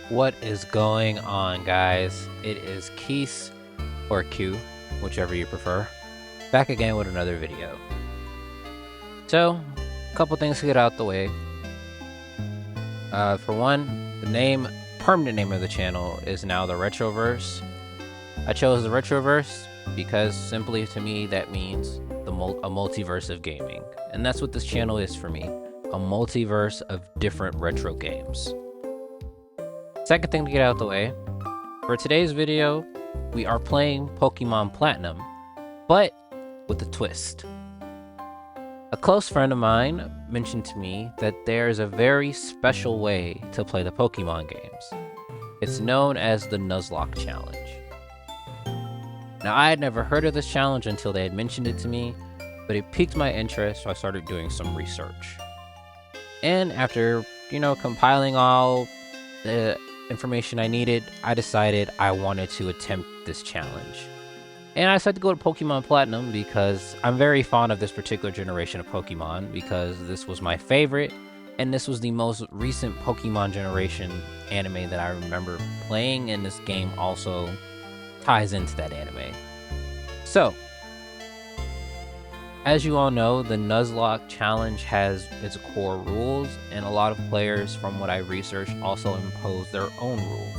What is going on, guys? It is Keese, or Q, whichever you prefer, back again with another video. So, a couple things to get out the way. For one, the permanent name of the channel is now the Retroverse. I chose the Retroverse because simply to me that means a multiverse of gaming. And that's what this channel is for me, a multiverse of different retro games. Second thing to get out of the way, for today's video, we are playing Pokemon Platinum, but with a twist. A close friend of mine mentioned to me that there's a very special way to play the Pokemon games. It's known as the Nuzlocke challenge. Now, I had never heard of this challenge until they had mentioned it to me, but it piqued my interest, so I started doing some research. And after, compiling all the information I needed, I decided I wanted to attempt this challenge. And I decided to go to Pokemon Platinum because I'm very fond of this particular generation of Pokemon, because this was my favorite, and this was the most recent Pokemon generation anime that I remember playing, and this game also ties into that anime. So, as you all know, the Nuzlocke challenge has its core rules, and a lot of players, from what I researched, also impose their own rules.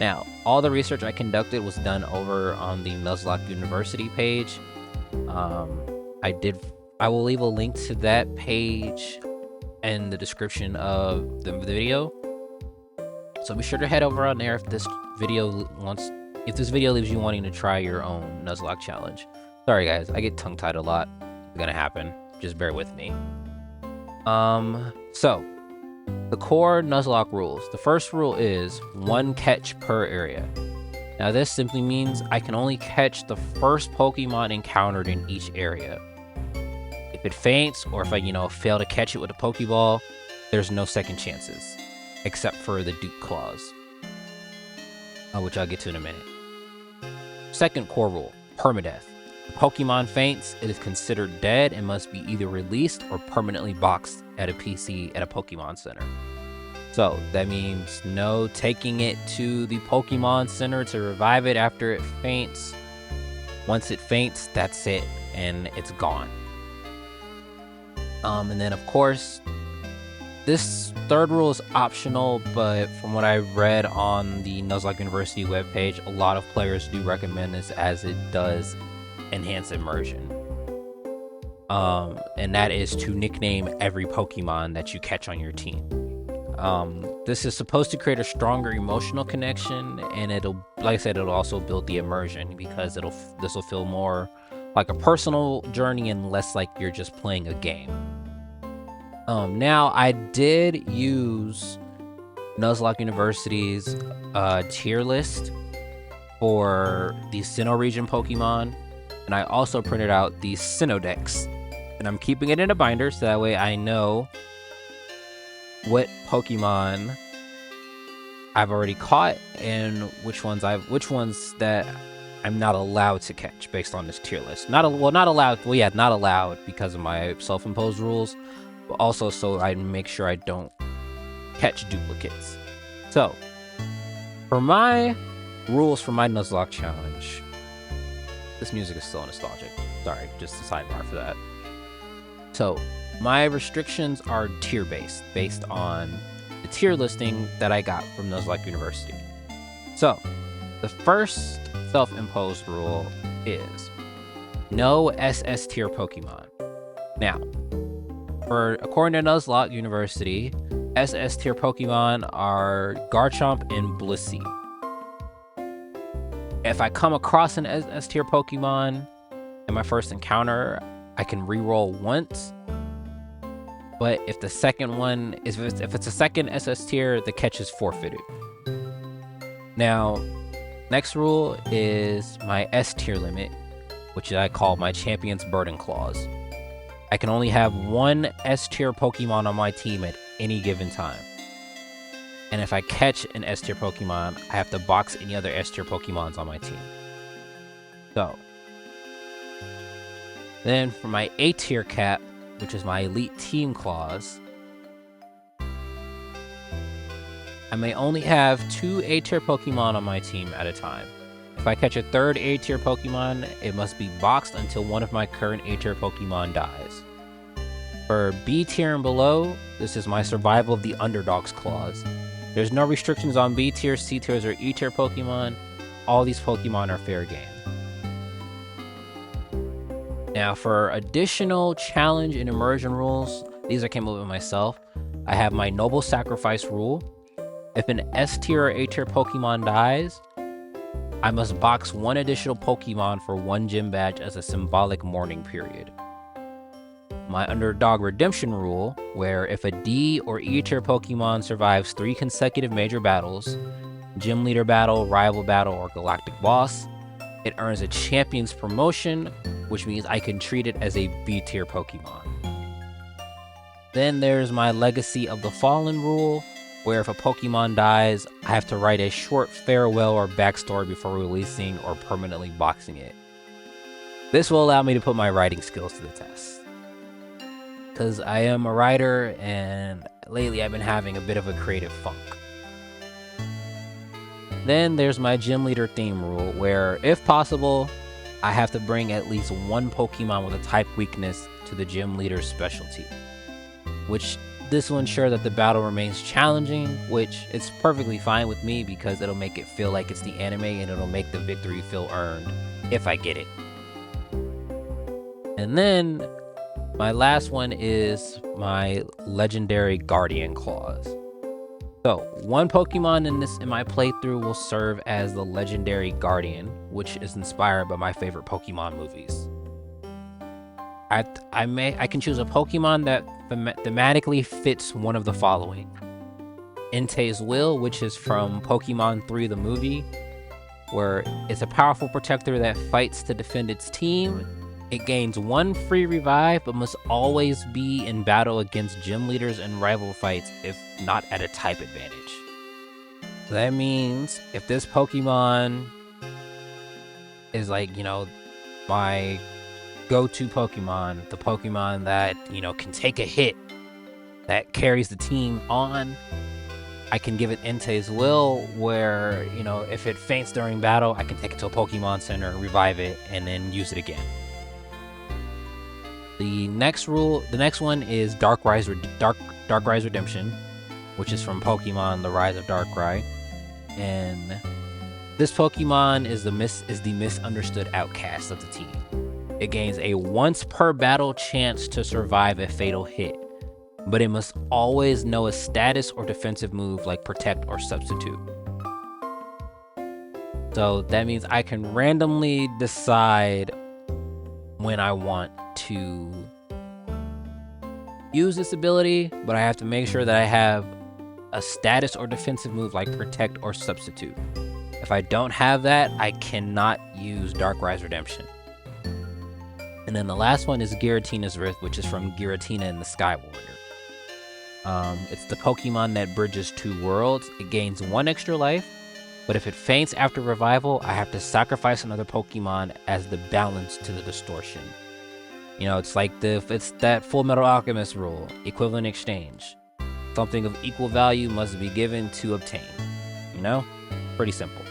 Now, all the research I conducted was done over on the Nuzlocke University page. I will leave a link to that page in the description of the video. So be sure to head over on there if this video leaves you wanting to try your own Nuzlocke challenge. Sorry guys, I get tongue-tied a lot. It's gonna happen. Just bear with me. So, the core Nuzlocke rules. The first rule is 1 catch per area. Now this simply means I can only catch the first Pokemon encountered in each area. If it faints, or if I, fail to catch it with a Pokeball, there's no second chances. Except for the Duke Claws. Which I'll get to in a minute. Second core rule, permadeath. If Pokemon faints, it is considered dead and must be either released or permanently boxed at a PC at a Pokemon Center. So that means no taking it to the Pokemon Center to revive it after it faints. Once it faints, that's it, and it's gone. And then, of course, this third rule is optional, but from what I read on the Nuzlocke University webpage, a lot of players do recommend this as it does enhance immersion. And that is to nickname every Pokemon that you catch on your team. This is supposed to create a stronger emotional connection, and it'll, like I said, it'll also build the immersion because this will feel more like a personal journey and less like you're just playing a game. Now I did use Nuzlocke University's tier list for the Sinnoh region Pokemon, and I also printed out the Sinnoh decks, and I'm keeping it in a binder so that way I know what Pokemon I've already caught and which ones that I'm not allowed to catch based on this tier list. Not allowed because of my self-imposed rules, but also so I make sure I don't catch duplicates. So, for my rules for my Nuzlocke challenge, this music is still nostalgic. Sorry, just a sidebar for that. So, my restrictions are tier-based, based on the tier listing that I got from Nuzlocke University. So, the first self-imposed rule is no SS tier Pokemon. Now, according to Nuzlocke University, SS tier Pokemon are Garchomp and Blissey. If I come across an SS tier Pokemon in my first encounter, I can reroll once. But if the second one if it's a second SS tier, the catch is forfeited. Now, next rule is my S tier limit, which I call my Champion's Burden Clause. I can only have one S tier Pokemon on my team at any given time. And if I catch an S tier Pokemon, I have to box any other S tier Pokemons on my team. So, then for my A tier cap, which is my Elite Team Clause, I may only have 2 A tier Pokemon on my team at a time. If I catch a third A tier Pokemon, it must be boxed until one of my current A tier Pokemon dies. For B tier and below, this is my Survival of the Underdogs Clause. There's no restrictions on B tier, C tiers, or E tier Pokemon. All these Pokemon are fair game. Now, for additional challenge and immersion rules, these I came up with myself. I have my Noble Sacrifice rule. If an S tier or A tier Pokemon dies, I must box one additional Pokemon for one gym badge as a symbolic mourning period. My Underdog Redemption rule, where if a D or E tier Pokemon survives 3 consecutive major battles, gym leader battle, rival battle, or galactic boss, it earns a champion's promotion, which means I can treat it as a B tier Pokemon. Then there's my Legacy of the Fallen rule, where if a Pokemon dies, I have to write a short farewell or backstory before releasing or permanently boxing it. This will allow me to put my writing skills to the test, because I am a writer and lately I've been having a bit of a creative funk. Then there's my gym leader theme rule, where if possible, I have to bring at least one Pokemon with a type weakness to the gym leader's specialty, which this will ensure that the battle remains challenging, which is perfectly fine with me because it'll make it feel like it's the anime and it'll make the victory feel earned if I get it. And then my last one is my Legendary Guardian Clause. So, one Pokemon in my playthrough will serve as the Legendary Guardian, which is inspired by my favorite Pokemon movies. I can choose a Pokemon that thematically fits one of the following. Entei's Will, which is from Pokemon 3 the movie, where it's a powerful protector that fights to defend its team. It gains 1 free revive, but must always be in battle against gym leaders and rival fights if not at a type advantage. So that means if this Pokemon is like, my go-to Pokemon, the Pokemon that, can take a hit, that carries the team on. I can give it Entei's Will, where, if it faints during battle, I can take it to a Pokemon Center, revive it, and then use it again. The next one is Darkrai's Redemption, which is from Pokemon The Rise of Darkrai. And this Pokemon is the misunderstood outcast of the team. It gains a once per battle chance to survive a fatal hit, but it must always know a status or defensive move like Protect or Substitute. So that means I can randomly decide when I want to use this ability, but I have to make sure that I have a status or defensive move like Protect or Substitute. If I don't have that, I cannot use Darkrai's Redemption. And then the last one is Giratina's Rift, which is from Giratina and the Sky Warrior. It's the Pokemon that bridges 2 worlds. It gains 1 extra life, but if it faints after revival, I have to sacrifice another Pokemon as the balance to the distortion. It's like it's that Full Metal Alchemist rule, equivalent exchange. Something of equal value must be given to obtain. Pretty simple.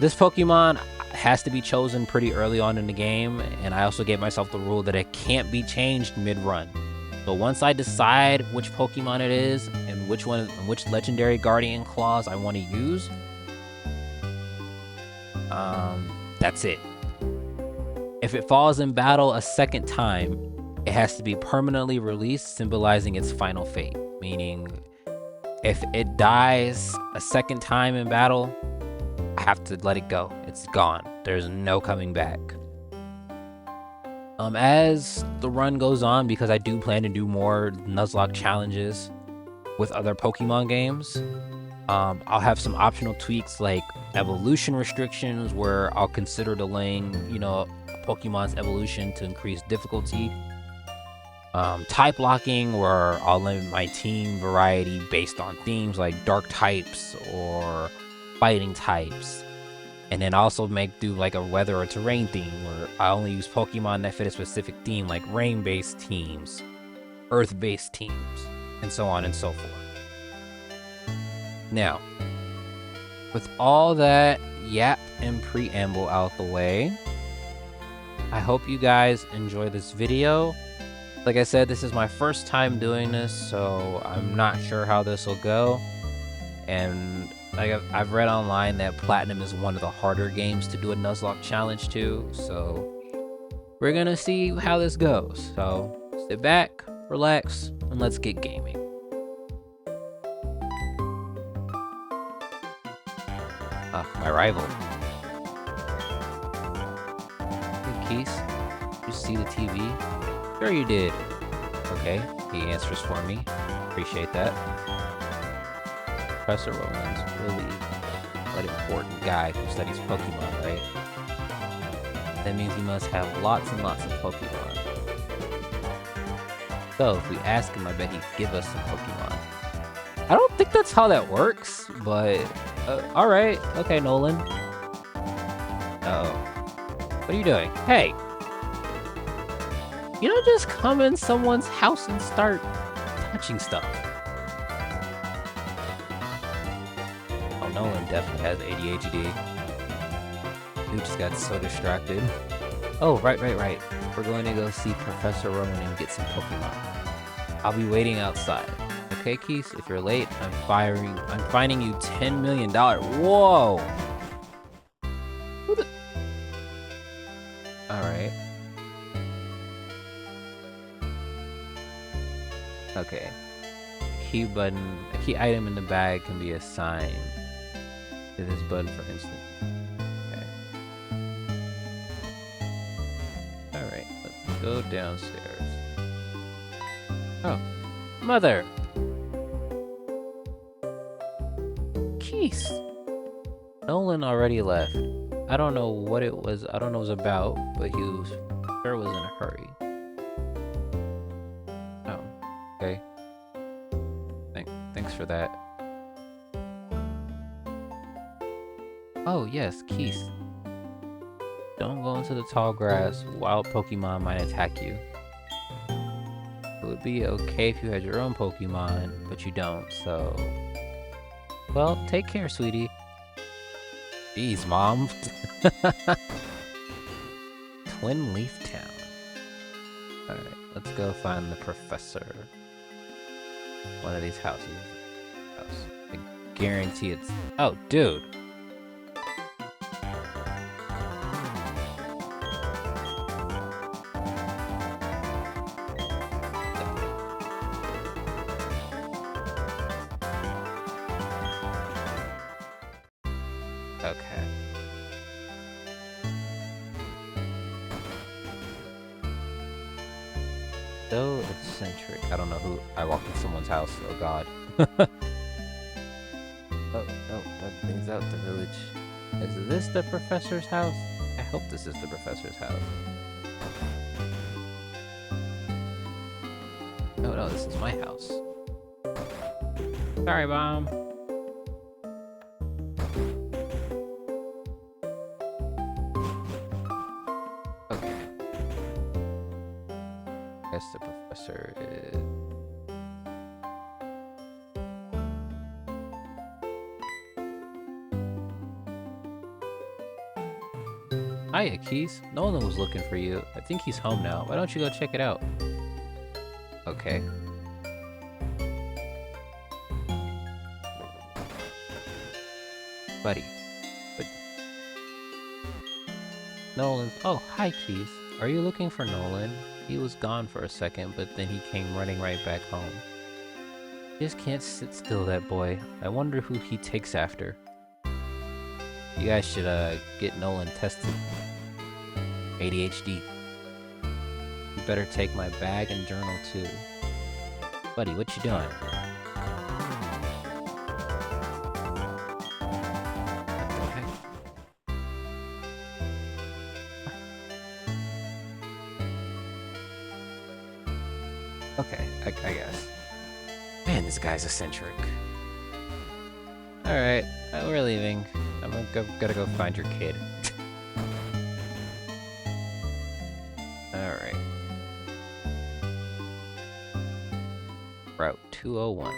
This Pokemon has to be chosen pretty early on in the game, and I also gave myself the rule that it can't be changed mid-run. So once I decide which Pokemon it is and which legendary Guardian clause I want to use, that's it. If it falls in battle a second time, it has to be permanently released, symbolizing its final fate. Meaning, if it dies a second time in battle, I have to let it go. It's gone. There's no coming back. As the run goes on, because I do plan to do more Nuzlocke challenges with other Pokemon games, I'll have some optional tweaks like evolution restrictions, where I'll consider delaying, Pokemon's evolution to increase difficulty. Type locking, where I'll limit my team variety based on themes like dark types or fighting types. And then also do like a weather or terrain theme, where I only use Pokemon that fit a specific theme, like rain-based teams, earth-based teams, and so on and so forth. Now, with all that yap and preamble out the way, I hope you guys enjoy this video. Like I said, this is my first time doing this, so I'm not sure how this will go. And I've read online that Platinum is one of the harder games to do a Nuzlocke challenge to, so we're gonna see how this goes. So sit back, relax, and let's get gaming. My rival. Hey, Keys, did you see the TV? Sure you did. Okay, he answers for me. Appreciate that. Professor Roland's really an important guy who studies Pokemon, right? That means he must have lots and lots of Pokemon. So if we ask him, I bet he'd give us some Pokemon. I don't think that's how that works, but alright. Okay, Nolan. Oh. What are you doing? Hey! You don't just come in someone's house and start touching stuff. Oh, Nolan definitely has ADHD. Dude just got so distracted. Oh, right. We're going to go see Professor Roman and get some Pokemon. I'll be waiting outside. Okay, Keith, if you're late, I'm fining you $10 million. Whoa! Who the... Alright. Okay. A key item in the bag can be assigned to this button, for instance. Okay. Alright, let's go downstairs. Oh. Mother! Keith! Nolan already left. I don't know what it was. I don't know what it was about, but he was sure was in a hurry. Oh, okay. Thanks for that. Oh yes, Keith. Don't go into the tall grass. Wild Pokemon might attack you. It would be okay if you had your own Pokemon, but you don't, so... Well, take care, sweetie. Jeez, Mom. Twin Leaf Town. Alright, let's go find the professor. One of these houses. I guarantee it's... Oh, dude! Okay. So eccentric. I don't know who... I walked in someone's house. Oh, God. Oh, no. That brings out the village. Is this the professor's house? I hope this is the professor's house. Oh, no. This is my house. Sorry, Mom. Okay. Guess the professor is... Hiya, Keys. Nolan was looking for you. I think he's home now. Why don't you go check it out? Okay. Buddy. But... Nolan... Oh, hi, Keys. Are you looking for Nolan? He was gone for a second, but then he came running right back home. Just can't sit still, that boy. I wonder who he takes after. You guys should, get Nolan tested. ADHD. You better take my bag and journal, too. Buddy, what you doing? What the heck? Okay, I guess. Man, this guy's eccentric. Alright, we're leaving. Gotta go find your kid. Alright. Route 201.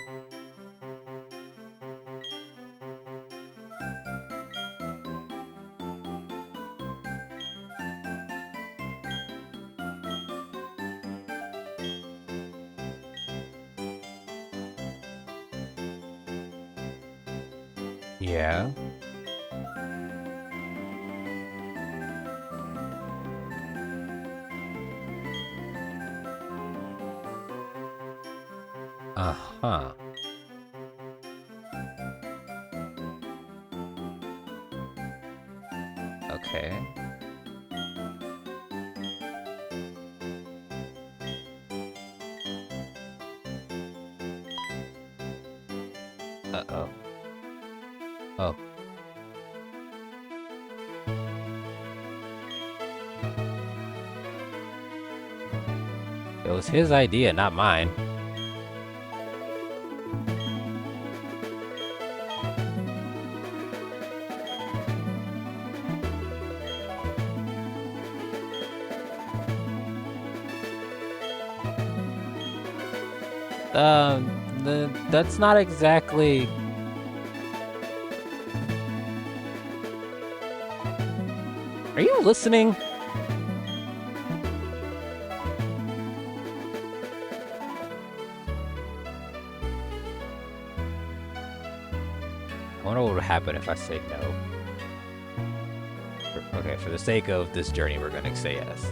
Yeah? Uh-huh. Okay. Uh-oh. Oh. It was his idea, not mine. That's not exactly... Are you listening? I wonder what would happen if I say no. Okay, for the sake of this journey, we're gonna say yes.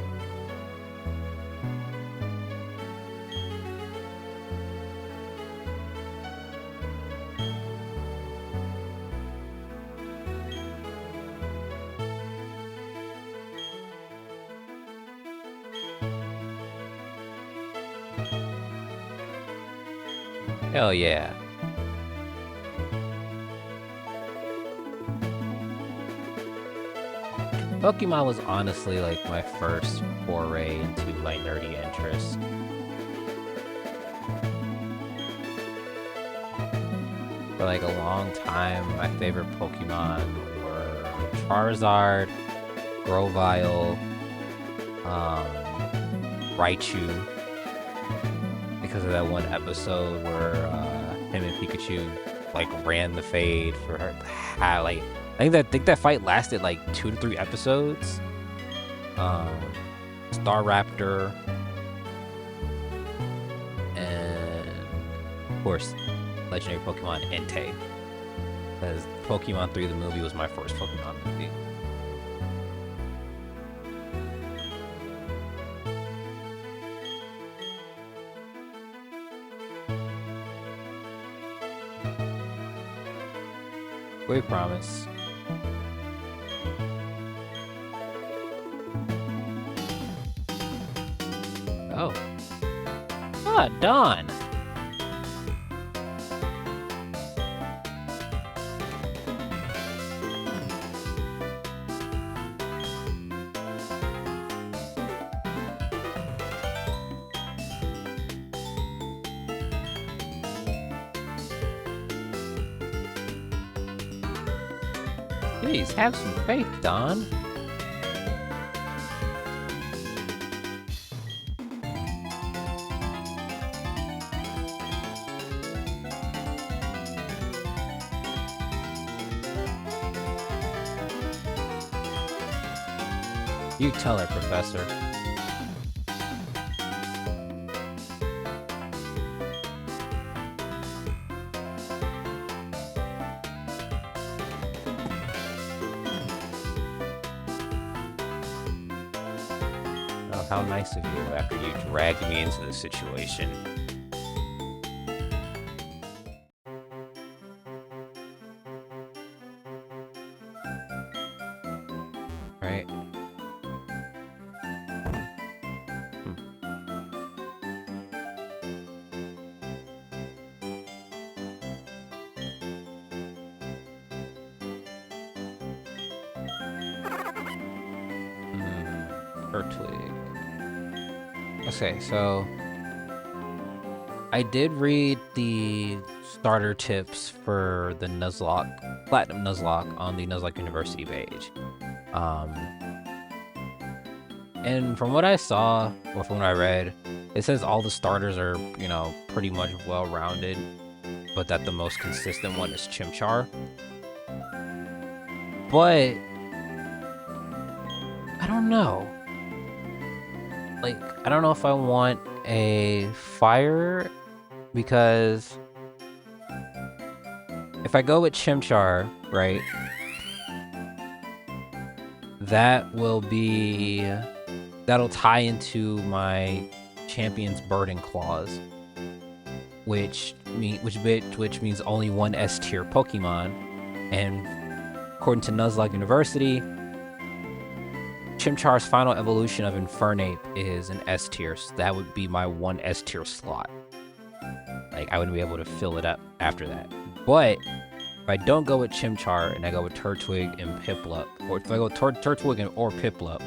Hell yeah. Pokemon was honestly like my first foray into my nerdy interest. For like a long time, my favorite Pokemon were Charizard, Grovyle, Raichu, because of that one episode where him and Pikachu like ran the fade for her. Like I think that fight lasted like 2 to 3 episodes. Staraptor, and of course, legendary Pokemon Entei. Because Pokemon 3 the movie was my first Pokemon movie. We promise. Oh. Ah, Dawn. Please, have some faith, Dawn. You tell her, Professor. Oh, how nice of you after you dragged me into this situation. Right. Twig. Okay, so I did read the starter tips for the Nuzlocke, Platinum Nuzlocke on the Nuzlocke University page. And from what I saw, or from what I read, it says all the starters are, you know, pretty much well-rounded, but that the most consistent one is Chimchar. But I don't know. Like, I don't know if I want a fire, because if I go with Chimchar, right, that'll tie into my Champion's Burden Clause, which means only one S tier Pokemon, and according to Nuzlocke University, Chimchar's final evolution of Infernape is an S tier, so that would be my one S tier slot. Like, I wouldn't be able to fill it up after that. But if I don't go with Chimchar and I go with Turtwig and Piplup, or if I go Turtwig or Piplup,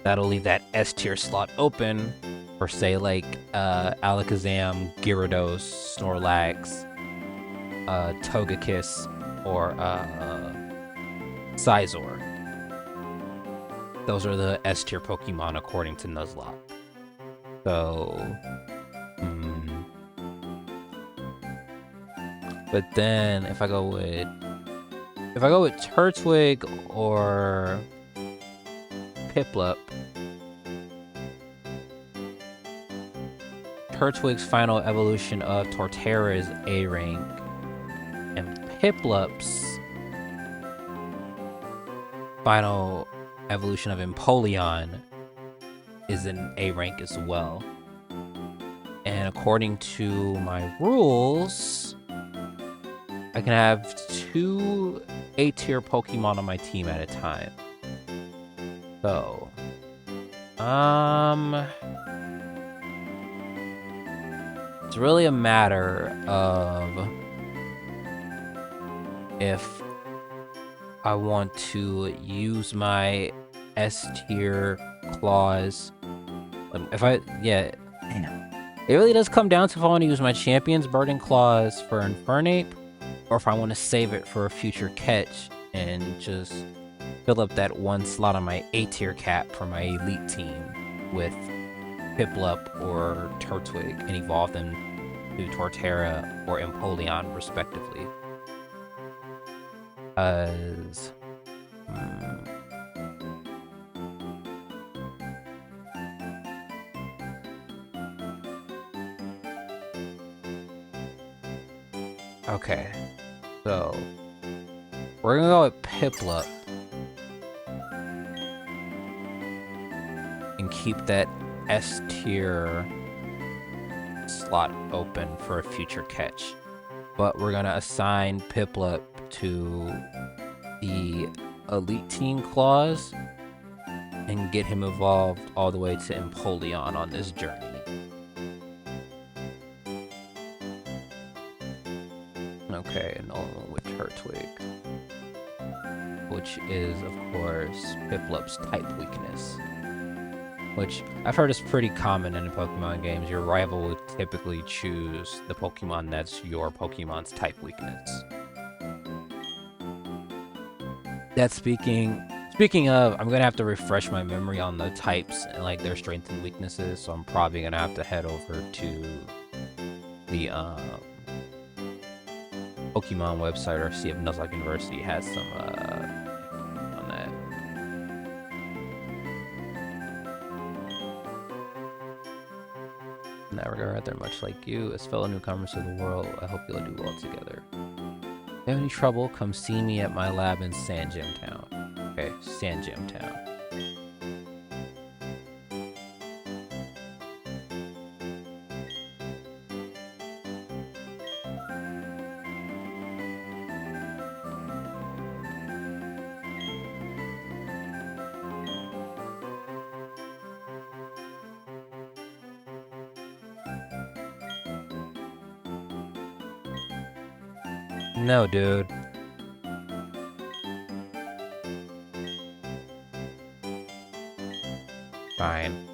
that'll leave that S tier slot open for, say, like Alakazam, Gyarados, Snorlax, Togekiss, or Scizor. Those are the S tier Pokemon according to Nuzlocke. So, but then if I go with Turtwig or Piplup, Turtwig's final evolution of Torterra is A rank, and Piplup's final evolution of Empoleon is an A rank as well. And according to my rules, I can have 2 A tier Pokemon on my team at a time. So, it's really a matter of if I want to use my S tier clause. It really does come down to if I want to use my Champion's Burden Clause for Infernape, or if I want to save it for a future catch and just fill up that one slot on my A-tier cap for my elite team with Piplup or Turtwig and evolve them to Torterra or Empoleon, respectively. As okay, so we're gonna go with Piplup and keep that S tier slot open for a future catch. But we're gonna assign Piplup to the Elite Team clause and get him evolved all the way to Empoleon on this journey. Okay, and all with Turtwig, which is, of course, Piplup's type weakness. Which I've heard is pretty common in the Pokemon games. Your rival will typically choose the Pokemon that's your Pokemon's type weakness. That's speaking of, I'm gonna have to refresh my memory on the types and like their strengths and weaknesses, so I'm probably gonna have to head over to the Pokemon website or see if Nuzlocke University has some on that. In that regard, they're much like you. As fellow newcomers to the world, I hope you'll do well together. If you have any trouble, come see me at my lab in Sand Gem Town. Okay, Sand Gem Town. No, dude. Fine.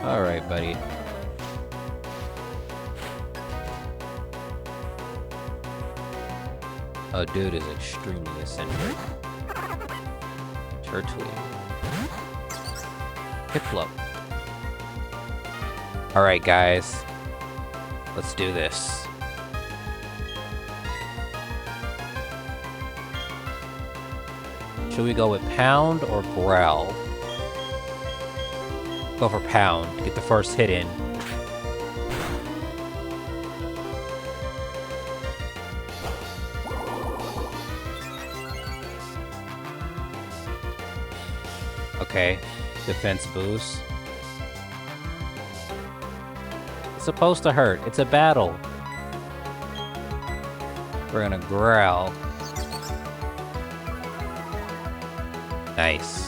Alright, buddy. Oh, dude is extremely eccentric. Turtwig. Piplup. Alright, guys. Let's do this. Should we go with Pound or Growl? Go for Pound. Get the first hit in. Okay. Defense boost. It's supposed to hurt. It's a battle. We're gonna Growl. Nice.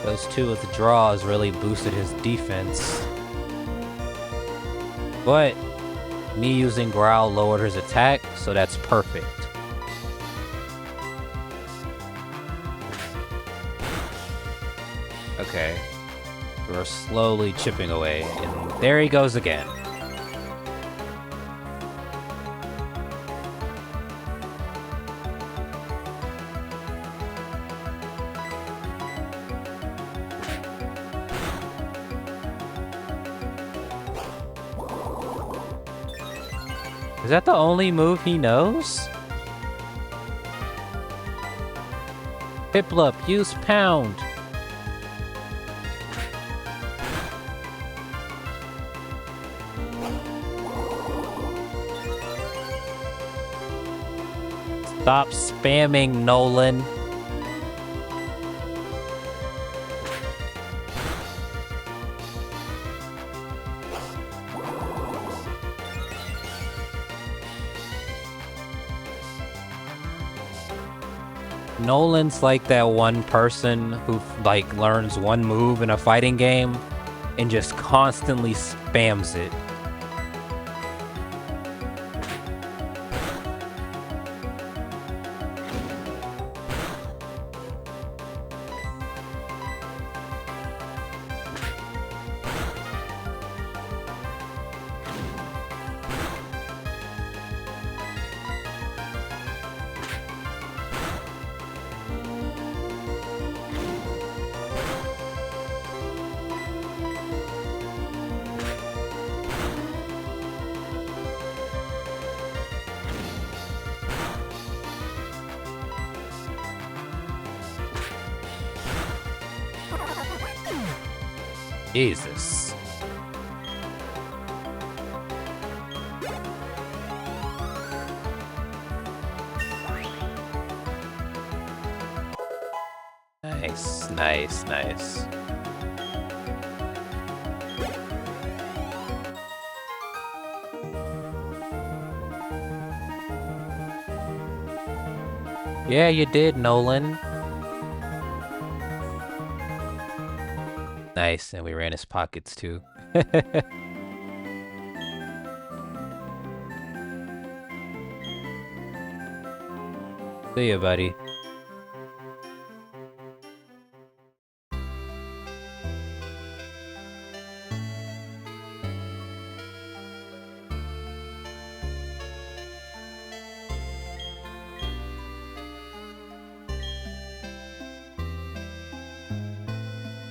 Those two withdraws really boosted his defense. But me using Growl lowered his attack, so that's perfect. Okay. We're slowly chipping away, and there he goes again. Is that the only move he knows? Piplup, use Pound. Stop spamming, Nolan. Nolan's like that one person who like learns one move in a fighting game and just constantly spams it. Jesus. Nice, nice, nice. Yeah, you did, Nolan. Nice, and we ran his pockets too. See ya, buddy.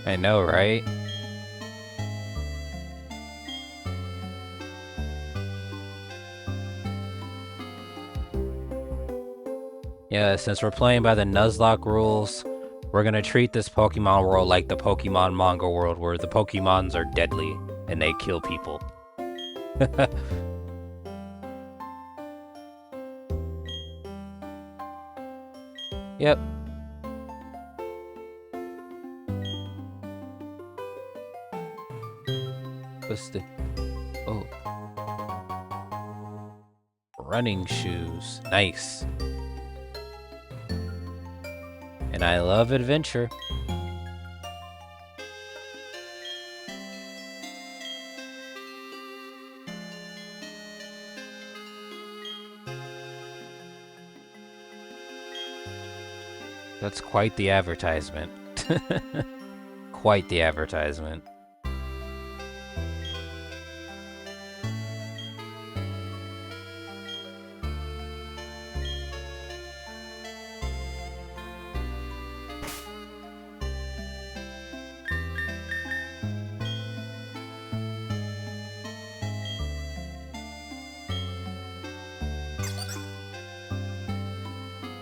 I know, right? Yeah, since we're playing by the Nuzlocke rules, we're gonna treat this Pokemon world like the Pokemon manga world, where the Pokemons are deadly and they kill people. Yep. What's the... Oh. Running shoes. Nice. And I love adventure. That's quite the advertisement. Quite the advertisement.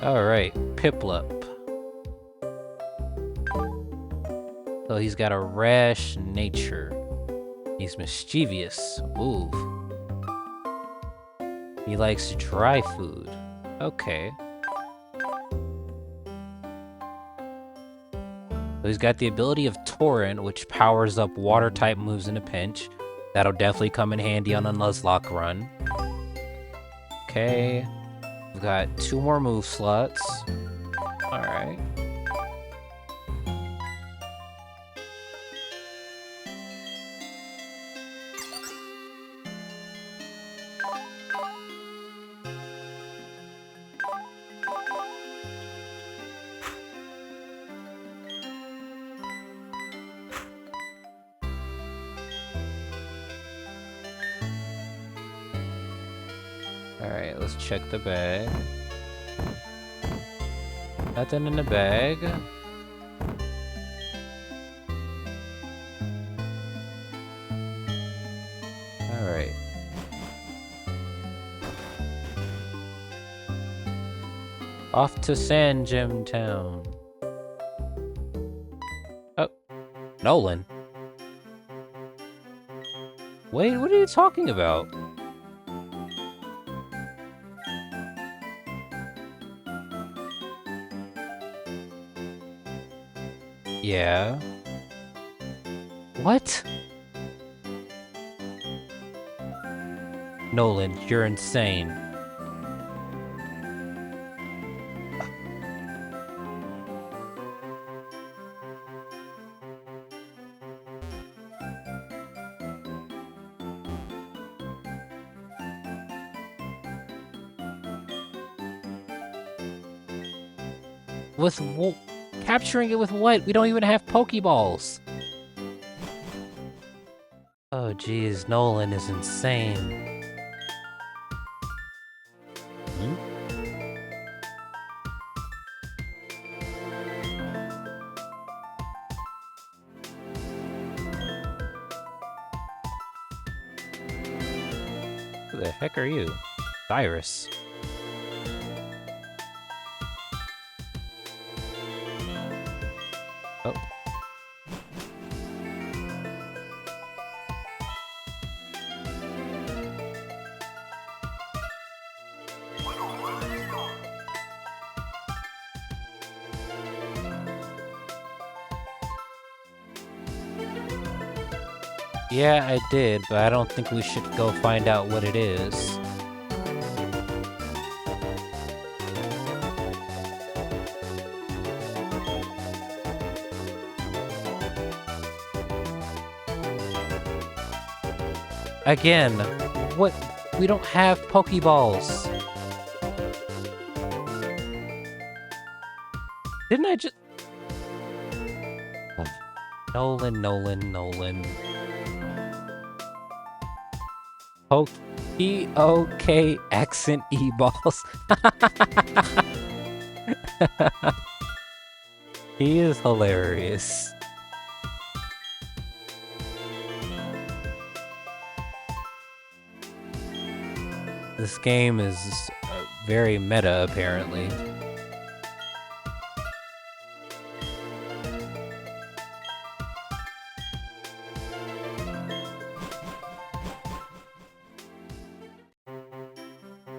Alright, Piplup. So he's got a rash nature. He's mischievous. Ooh. He likes dry food. Okay. So he's got the ability of Torrent, which powers up water-type moves in a pinch. That'll definitely come in handy on a Nuzlocke run. Okay. We've got 2 more move slots. Alright. Alright, let's check the bag. Nothing in the bag. Alright. Off to Sand Gem Town. Oh, Nolan. Wait, what are you talking about? Yeah. What? Nolan, you're insane. With capturing it with what? We don't even have Pokeballs. Oh geez, Nolan is insane. Hmm? Who the heck are you? Cyrus. Oh. Yeah, I did, but I don't think we should go find out what it is. Again, what? We don't have Pokeballs. Didn't I just... Nolan. P-O-K accent E-balls. He is hilarious. This game is very meta, apparently.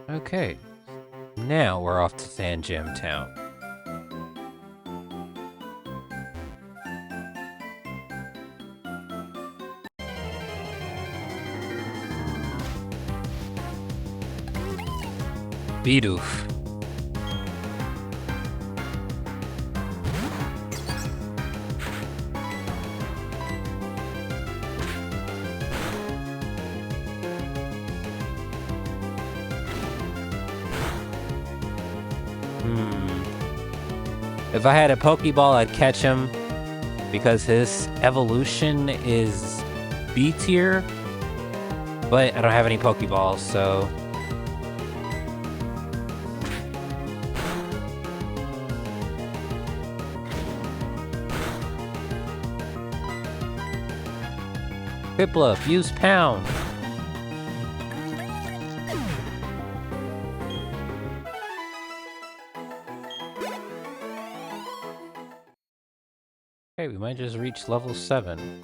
Okay, now we're off to Sand Gem Town. Bidoof. If I had a Pokeball, I'd catch him because his evolution is B tier, but I don't have any Pokeballs, so... Piplup, use Pound! Okay, we might just reach level 7.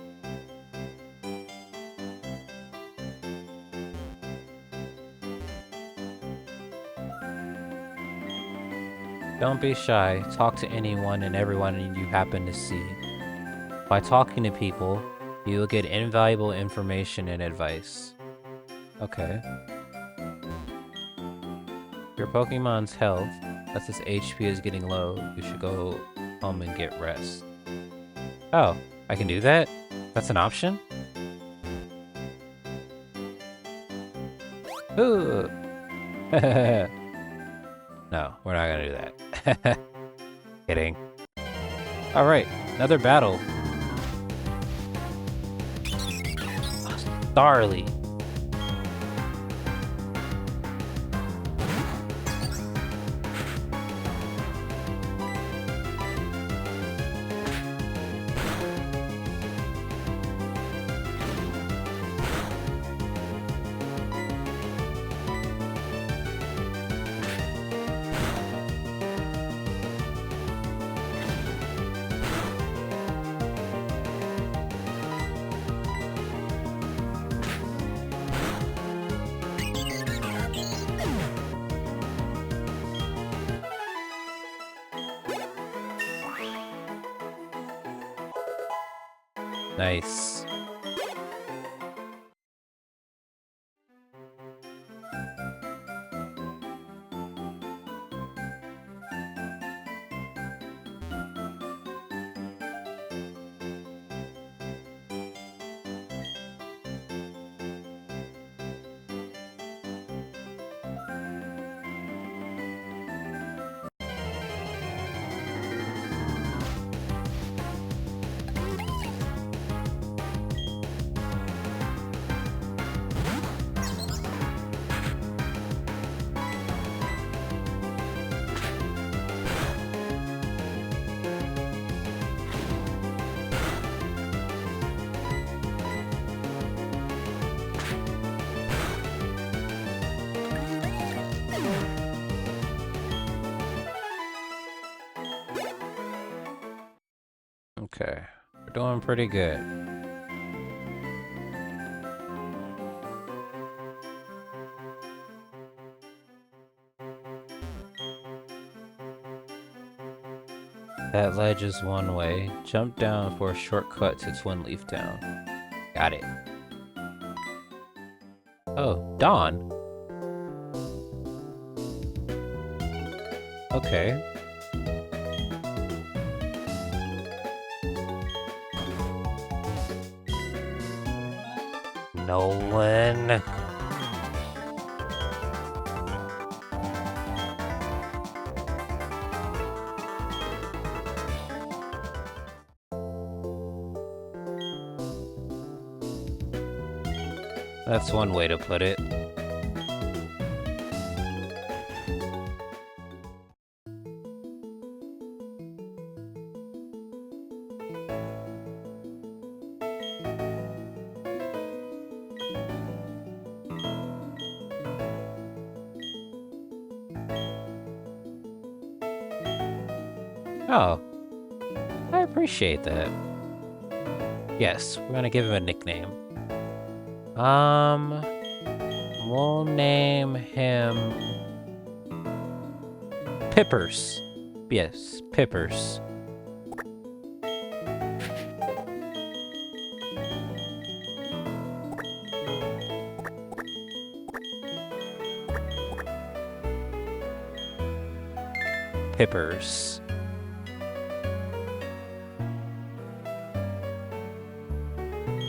Don't be shy. Talk to anyone and everyone you happen to see. By talking to people, you will get invaluable information and advice. Okay. Your Pokemon's health, that's its HP is getting low. You should go home and get rest. Oh, I can do that? That's an option? Ooh. No, we're not gonna do that. Kidding. Alright, another battle. Starly. Nice. Okay, we're doing pretty good. That ledge is one way. Jump down for a shortcut to Twin Leaf Town. Got it. Oh, Dawn. Okay. Nolan. That's one way to put it. Oh, I appreciate that. Yes, we're gonna give him a nickname. We'll name him Pippers. Yes, Pippers. Pippers.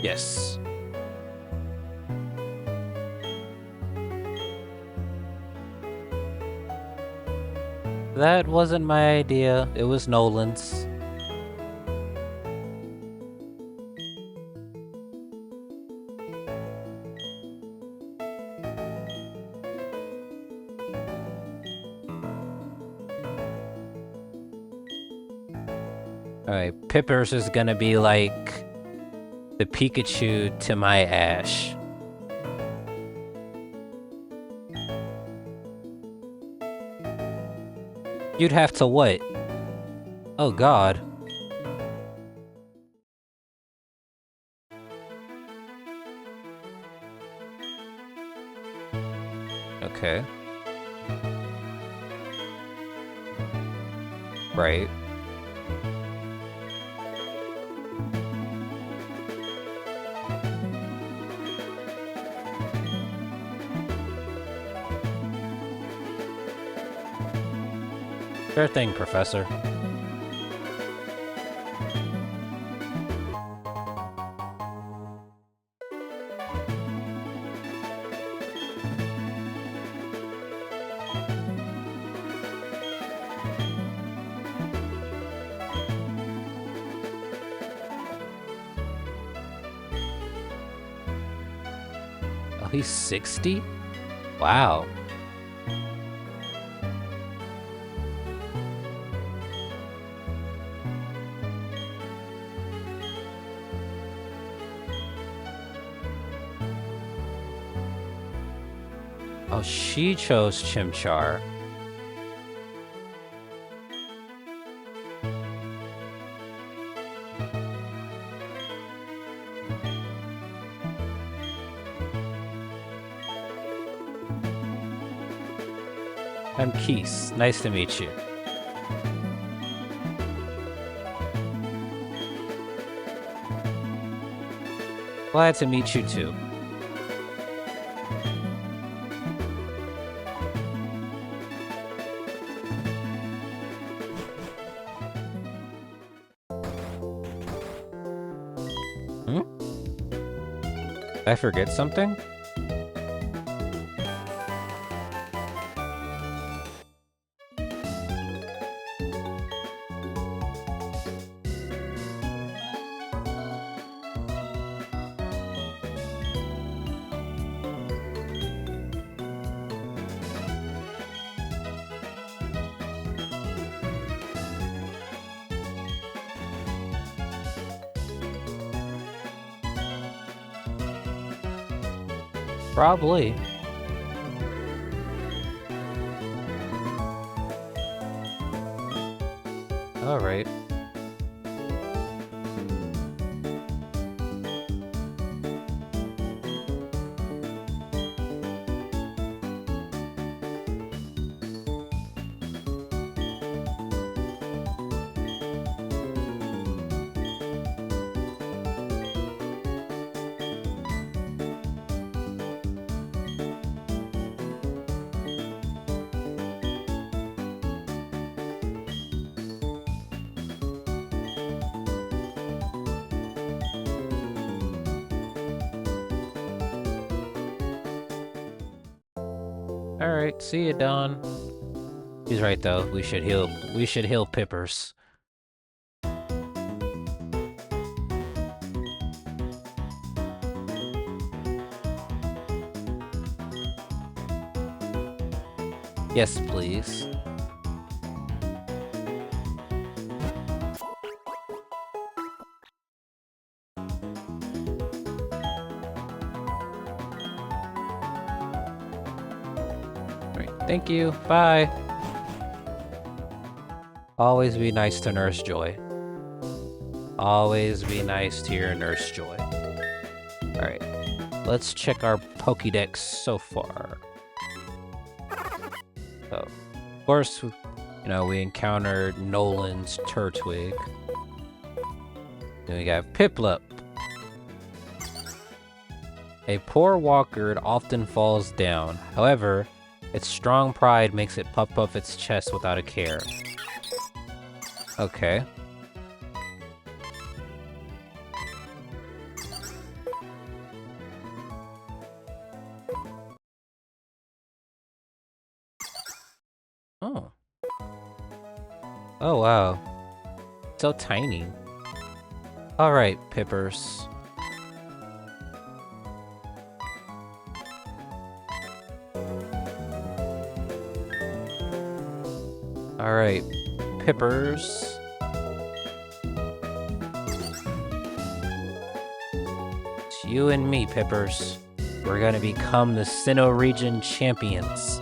Yes. That wasn't my idea. It was Nolan's. Alright, Pippers is gonna be like the Pikachu to my Ash. You'd have to what? Oh god. Okay. Right. Sure thing, Professor. Oh, he's 60? Wow. Oh, she chose Chimchar. I'm Keese. Nice to meet you. Glad to meet you too. Did I forget something? Probably. Alright. Alright, see you, Don. He's right though. We should heal Pippers. Yes, please. Alright, thank you. Bye. Always be nice to Nurse Joy. Always be nice to your Nurse Joy. Alright, let's check our Pokédex so far. So, of course, you know, we encountered Nolan's Turtwig. Then we got Piplup. A poor walker often falls down. However, its strong pride makes it puff up its chest without a care. Okay. Oh. Oh, wow. So tiny. Alright, Pippers. Alright, Pippers. It's you and me, Pippers. We're gonna become the Sinnoh region champions.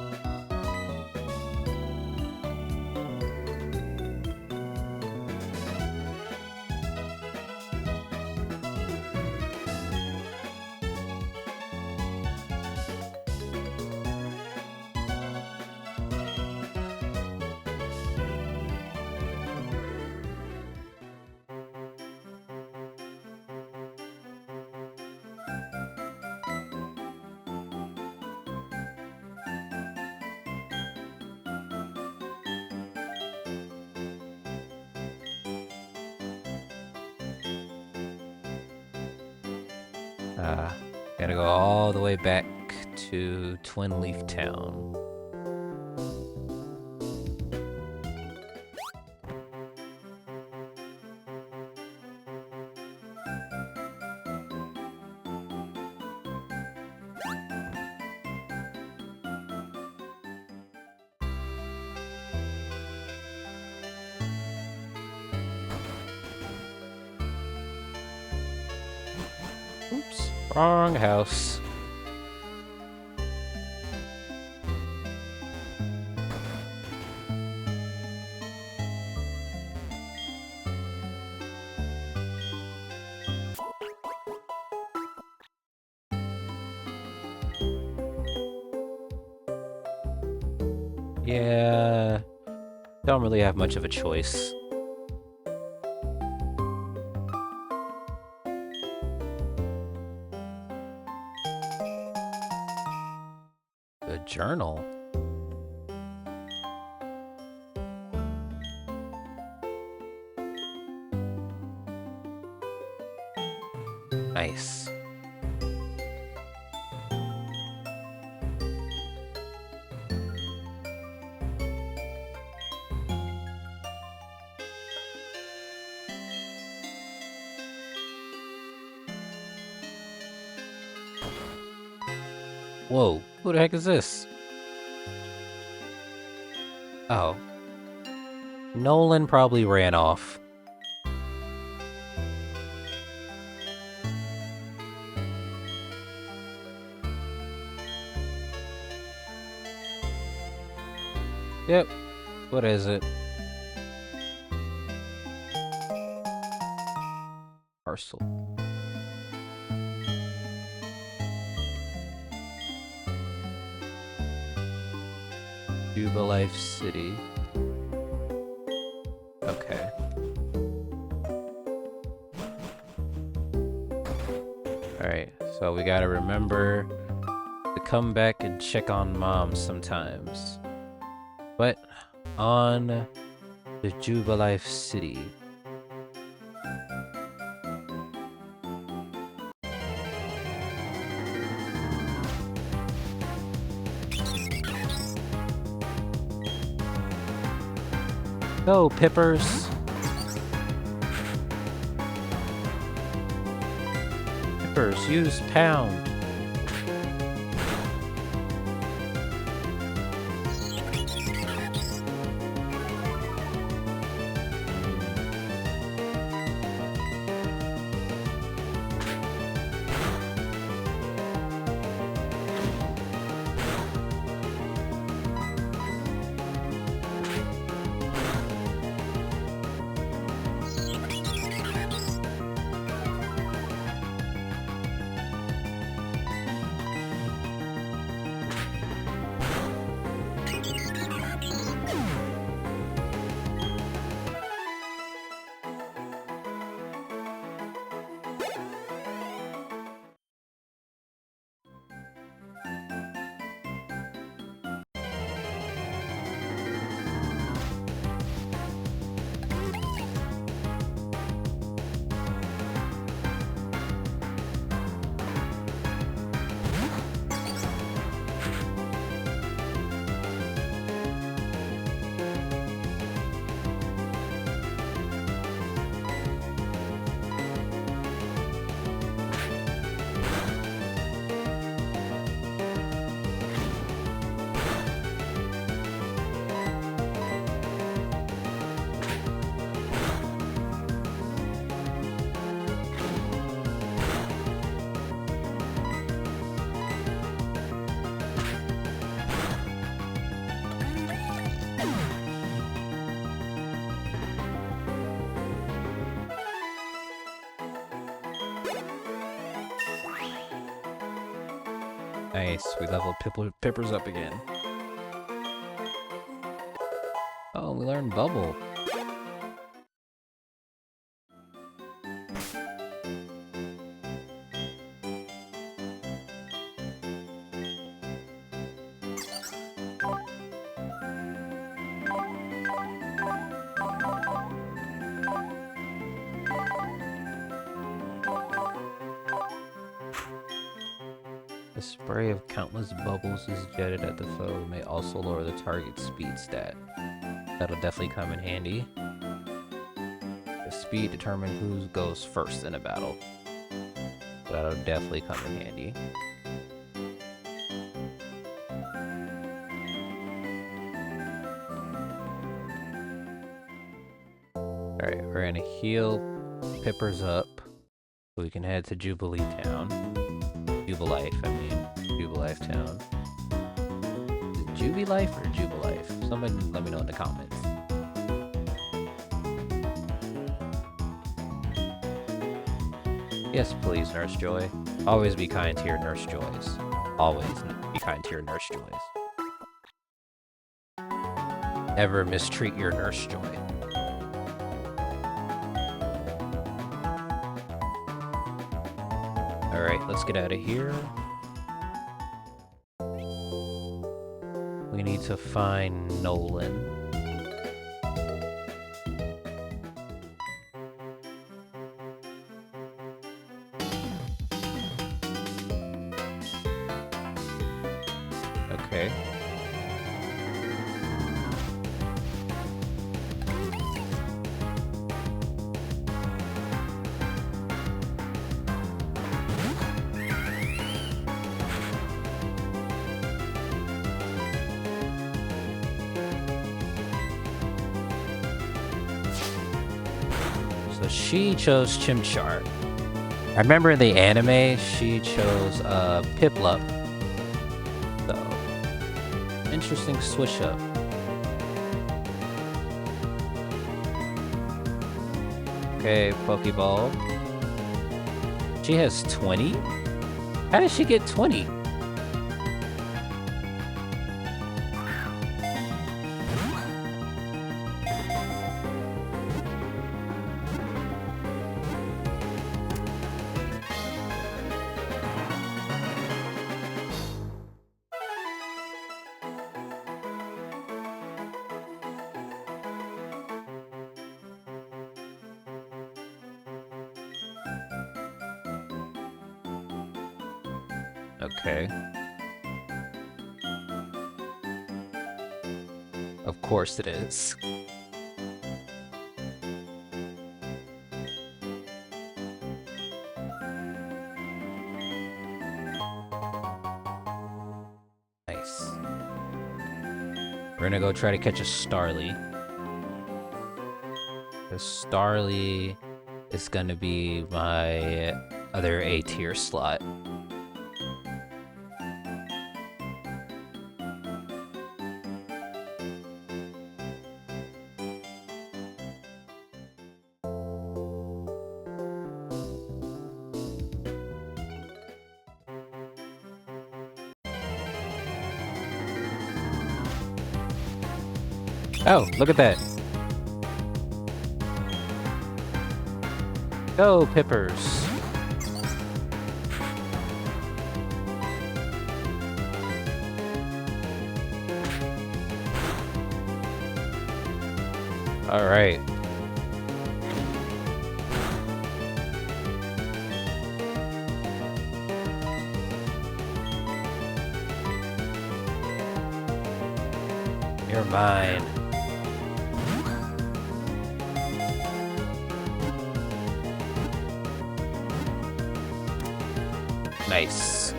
Gotta go all the way back to Twin Leaf Town. Oops, wrong house. Yeah, don't really have much of a choice. The journal? Nice. Whoa, who the heck is this? Oh. Nolan probably ran off. Yep. What is it? Parcel. Jubilife City. Okay. Alright, so we gotta remember to come back and check on Mom sometimes. But on the Jubilife City. Go, Pippers! Pippers, use pound! Nice, we leveled Pippers up again. Oh, we learned Bubble. A spray of countless bubbles is jetted at the foe. It may also lower the target's speed stat. That'll definitely come in handy. The speed determines who goes first in a battle. That'll definitely come in handy. Alright, we're gonna heal Pippers up so we can head to Jubilee Town. Jubilife, I mean. Jubilife Town. Is it Jubilife or Jubilife? Somebody let me know in the comments. Yes, please, Nurse Joy. Always be kind to your Nurse Joys. Always be kind to your Nurse Joys. Never mistreat your Nurse Joy. Alright, let's get out of here. We need to find Nolan. Okay. So she chose Chimchar. I remember in the anime, she chose Piplup. So, interesting switch up. Okay, Pokeball. She has 20? How did she get 20? Okay. Of course it is. We're gonna go try to catch a Starly. The Starly is gonna be my other A tier slot. Oh, look at that. Go, Pippers. All right. You're mine. Nice.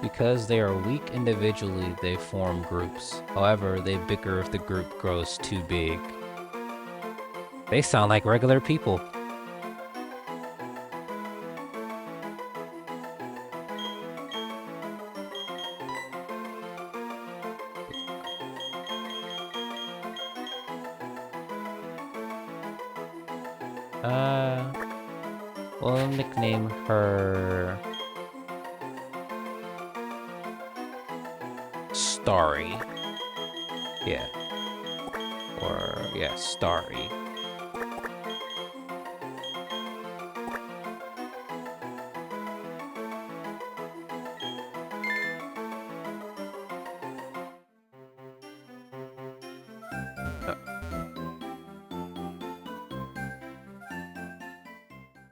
Because they are weak individually, they form groups. However, they bicker if the group grows too big. They sound like regular people. We'll nickname her Starry. Yeah. Or, yeah, Starry.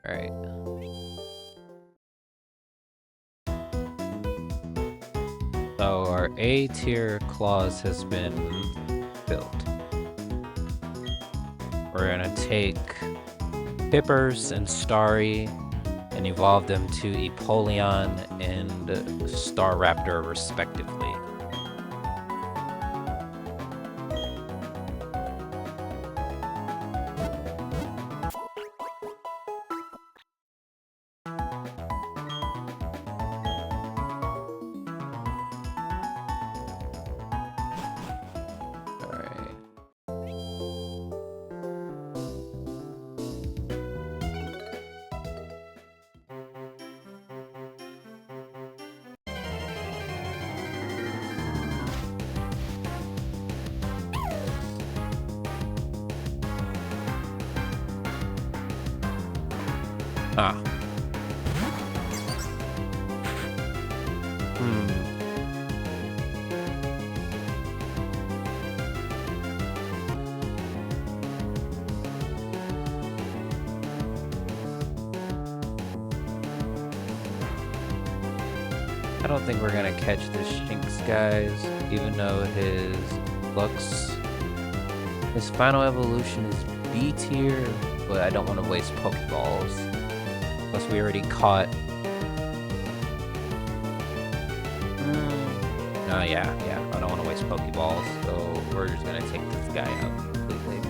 Alright. So our A tier clause has been built. We're gonna take Pippers and Starry and evolve them to Epoleon and Staraptor respectively. Ah. I don't think we're gonna catch this Shinx, guys, even though his final evolution is B tier, but I don't want to waste Pokeballs. Plus we already caught... Oh yeah, I don't want to waste Pokeballs, so we're just gonna take this guy out completely.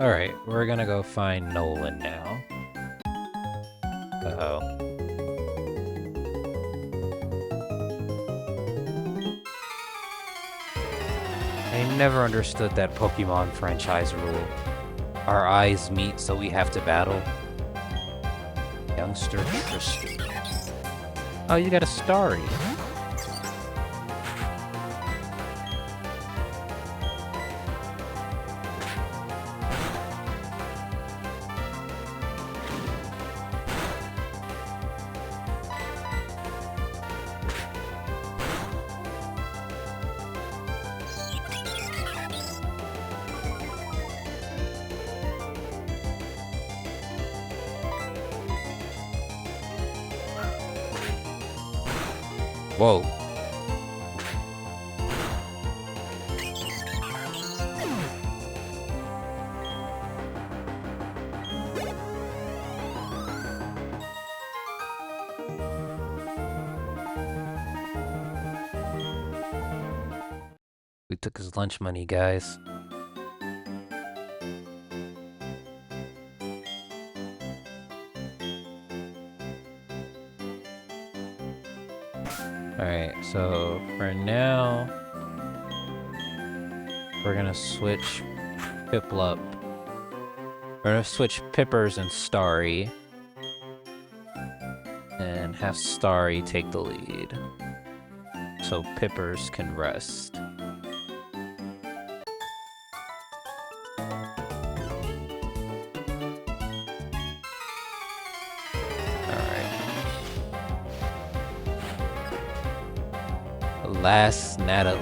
Alright, we're gonna go find Nolan now. Uh-oh. I never understood that Pokemon franchise rule. Our eyes meet, so we have to battle. Youngster Trusty. Oh, you got a Starry. Whoa. We took his lunch money, guys. Alright, so for now, we're gonna switch Piplup. We're gonna switch Pippers and Starry. And have Starry take the lead. So Pippers can rest. Last Natalie.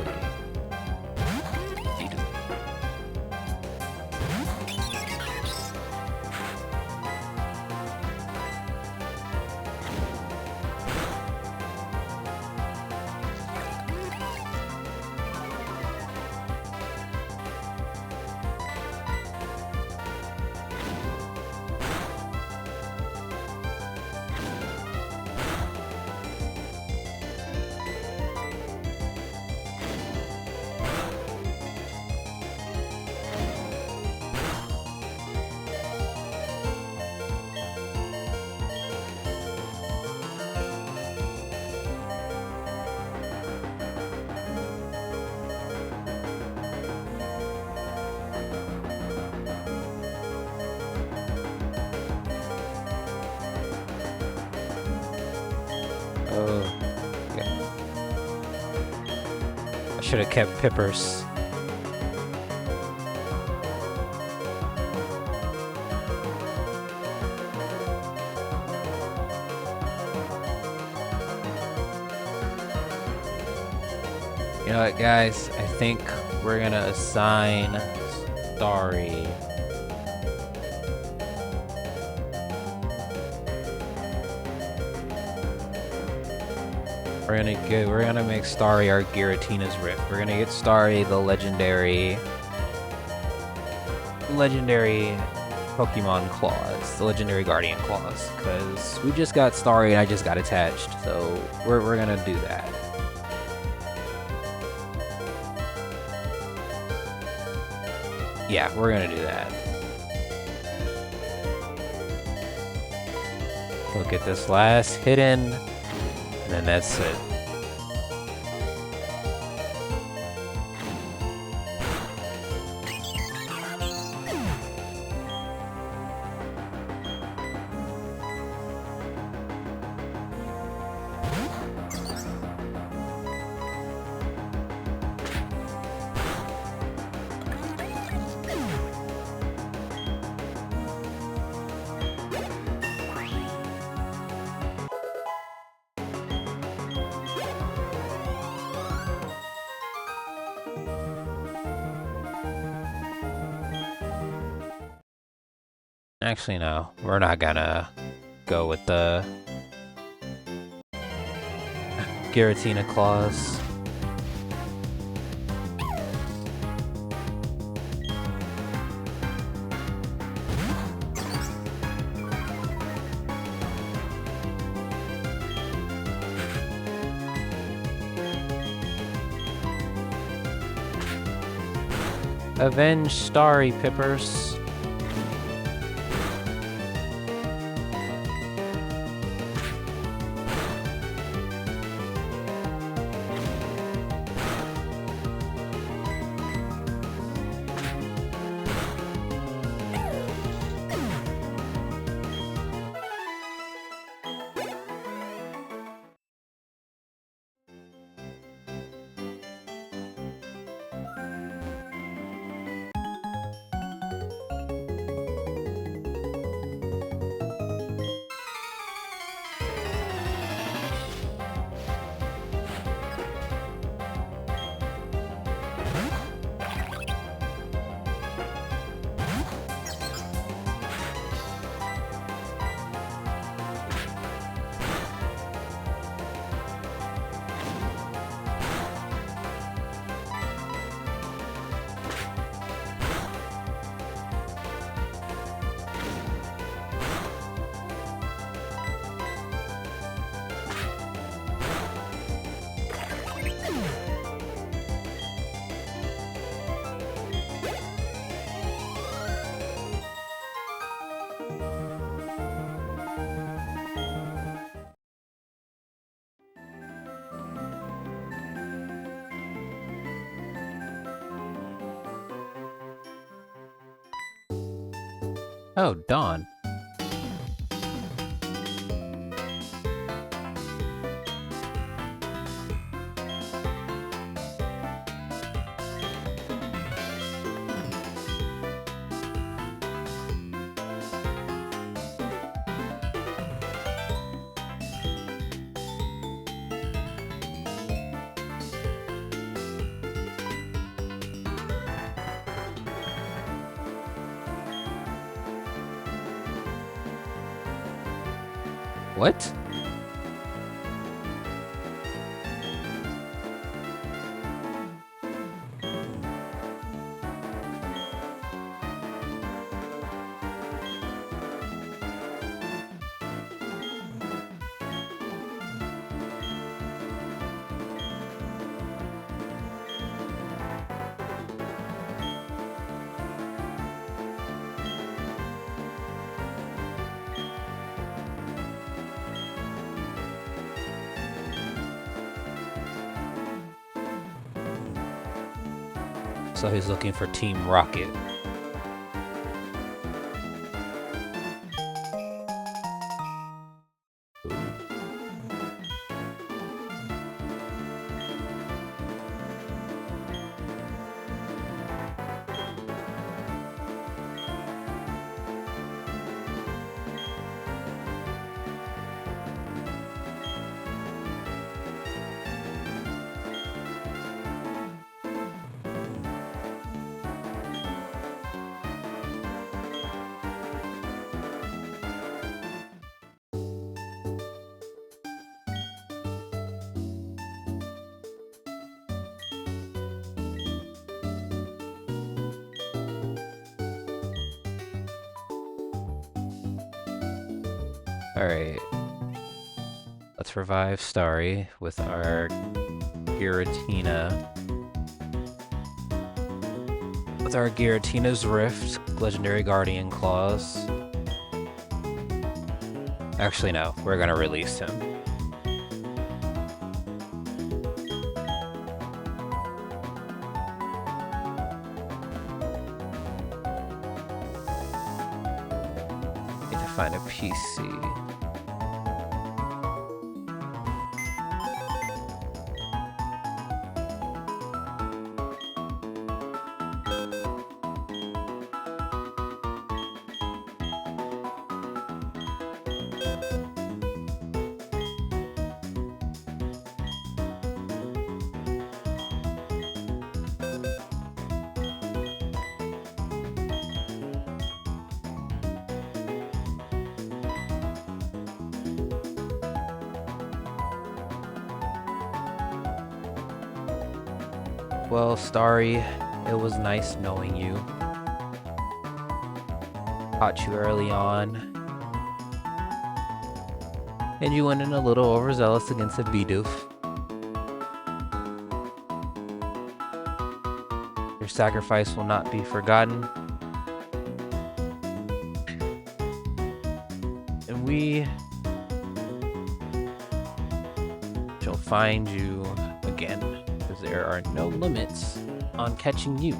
Oh, yeah. I should have kept Pippers. You know what, guys? I think we're gonna assign Starry. We're gonna make Starry our Giratina's Rift. We're gonna get Starry the legendary Pokemon claws, the legendary Guardian claws, because we just got Starry and I just got attached, so we're gonna do that. Yeah, we're gonna do that. We'll get this last hidden, and then that's it. Actually, no. We're not gonna go with the Giratina claws. Avenge Starry, Pippers. Oh, Dawn. What? So he's looking for Team Rocket. Alright. Let's revive Starry with our Giratina. With our Giratina's Rift, Legendary Guardian Claws. Actually, no. We're gonna release him. Need to find a PC. Well, Starry, it was nice knowing you. Caught you early on. And you went in a little overzealous against a Bidoof. Your sacrifice will not be forgotten. And we shall find you again. There are no limits on catching you.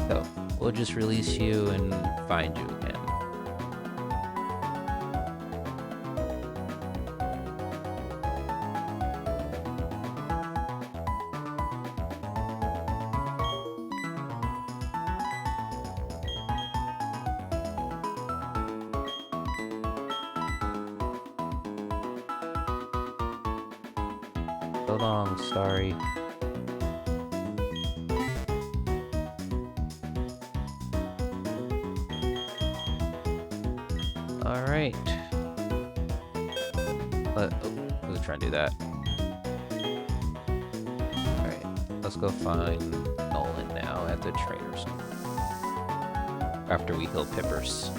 So, we'll just release you and find you again. So long, Starry. Alright. Let's try and do that. Alright, let's go find Nolan now at the trainers. After we heal Pippers.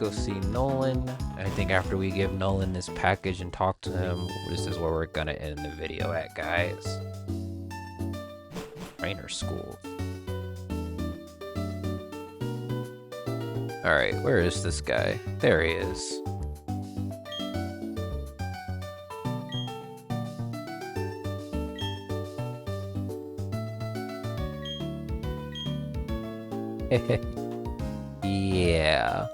go see Nolan. I think after we give Nolan this package and talk to him, this is where we're gonna end the video at, guys. Trainer school. Alright, where is this guy? There he is. Yeah.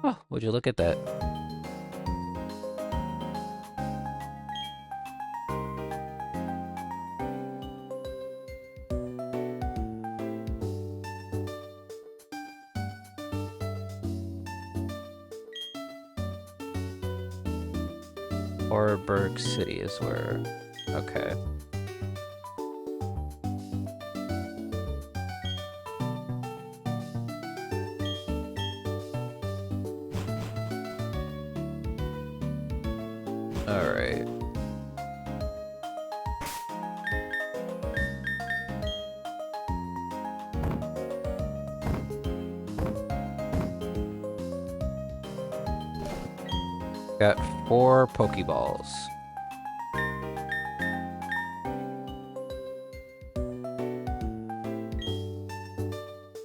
Oh, would you look at that? Oreburgh City is where... Okay. Alright. Got 4 Pokeballs.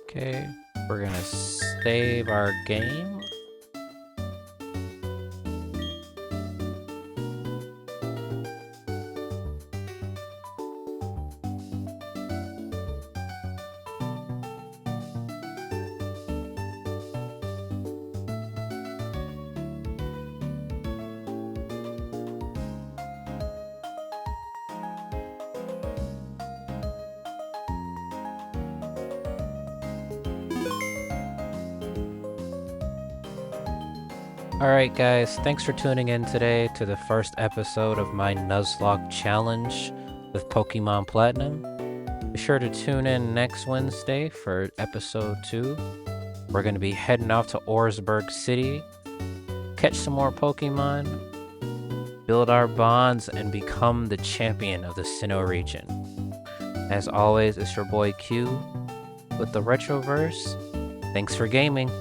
Okay, we're gonna save our game. Alright guys, thanks for tuning in today to the first episode of my Nuzlocke challenge with Pokemon Platinum. Be sure to tune in next Wednesday for episode 2. We're going to be heading off to Oreburgh City, catch some more Pokemon, build our bonds, and become the champion of the Sinnoh region. As always, it's your boy Q with the Retroverse. Thanks for gaming!